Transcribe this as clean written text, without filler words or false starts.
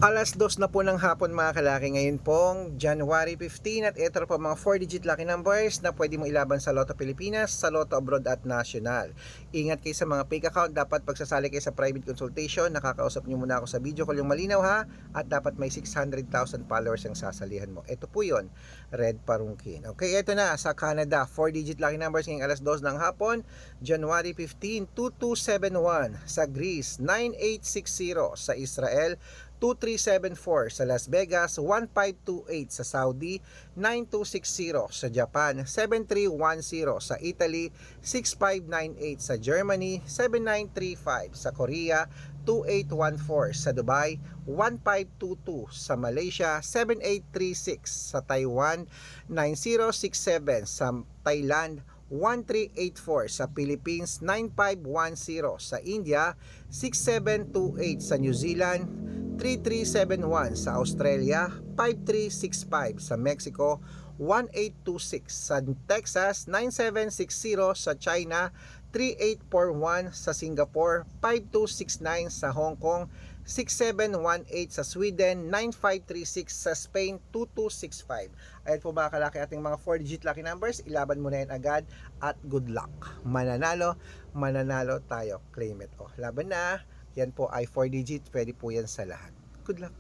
2:00 na po ng hapon mga kalaki, ngayon pong January 15 at ito po mga 4-digit lucky numbers na pwede mo ilaban sa Lotto Pilipinas, sa Lotto Abroad at National. Ingat kayo sa mga fake account, dapat pagsasali kayo sa private consultation, nakakausap nyo muna ako sa video call yung malinaw ha, at dapat may 600,000 followers ang sasalihan mo. Ito po yun, Red Parungkin. Okay, ito na sa Canada, 4-digit lucky numbers ngayong 2:00 ng hapon, January 15, 2271, sa Greece, 9860, sa Israel, 2374 sa Las Vegas, 1528 sa Saudi, 9260 sa Japan, 7310 sa Italy, 6598 sa Germany, 7935 sa Korea, 2814 sa Dubai, 1522 sa Malaysia, 7836 sa Taiwan, 9067 sa Thailand, 1384 sa Philippines, 9510 sa India, 6728 sa New Zealand, 3371 sa Australia, 5365 sa Mexico, 1826 sa Texas, 9760 sa China, 3841 sa Singapore, 5269 sa Hong Kong, 6718 sa Sweden, 9536 sa Spain, 2265. Ayan po mga kalaki ating mga 4-digit lucky numbers. Ilaban mo na yan agad at good luck. Mananalo, mananalo tayo. Claim it. Laban na. Yan po ay 4 digits. Pwede po yan sa lahat. Good luck.